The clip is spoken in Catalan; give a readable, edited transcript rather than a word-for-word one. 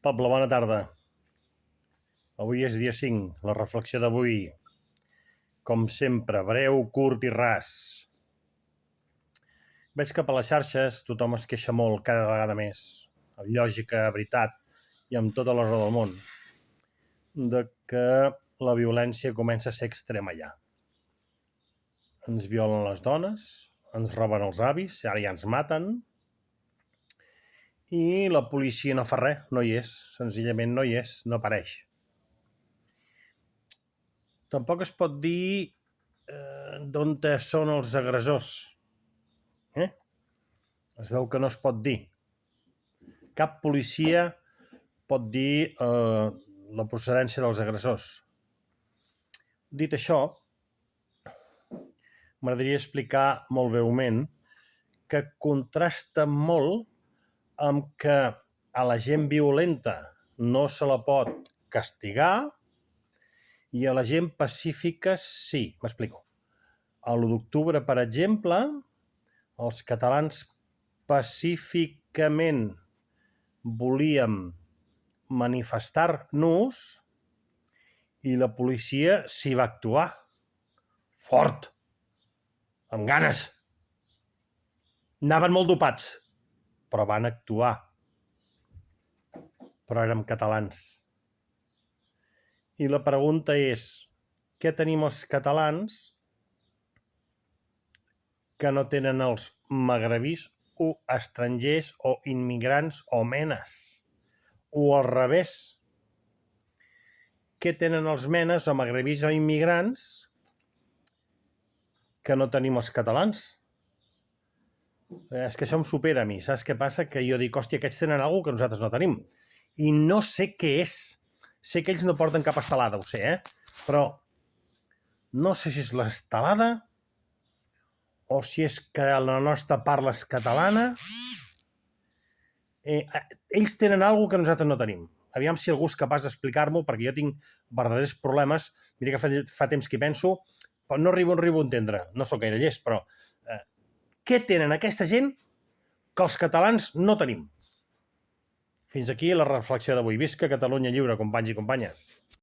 Pablo, bona tarda. Avui és dia 5. La reflexió d'avui, com sempre, breu, curt i ras. Veig que per les xarxes tothom es queixa molt, cada vegada més, amb lògica, veritat i amb tota la raó del món, de que la violència comença a ser extrema ja. Ens violen les dones, ens roben els avis, ara ja ens maten, i la policia no fa res, no hi és, senzillament no hi és, no apareix. Tampoc es pot dir d'on són els agressors. Es veu que no es pot dir. Cap policia pot dir la procedència dels agressors. Dit això, m'agradaria explicar molt breument que contrasta molt amb que a la gent violenta no se la pot castigar i a la gent pacífica sí. M'explico. A l'1 d'octubre, per exemple, els catalans pacíficament volíem manifestar-nos i la policia s'hi va actuar. Fort. Amb ganes. Anaven molt dopats, però van actuar. Però érem catalans. I la pregunta és, què tenim els catalans que no tenen els magrebís o estrangers o immigrants o menes? O al revés, què tenen els menes o magrebís o immigrants que no tenim els catalans? És que això em supera a mi. Saps què passa? Que jo dic, hòstia, aquests tenen alguna cosa que nosaltres no tenim. I no sé què és. Sé que ells no porten cap estelada, ho sé, però no sé si és l'estelada o si és que la nostra parla és catalana. Ells tenen alguna cosa que nosaltres no tenim. Aviam si algú és capaç d'explicar-m'ho, perquè jo tinc verdaders problemes. Mira que fa temps que hi penso, però no arribo a entendre. No sóc gaire llest, però què tenen aquesta gent que els catalans no tenim? Fins aquí la reflexió d'avui. Visca Catalunya lliure, companys i companyes.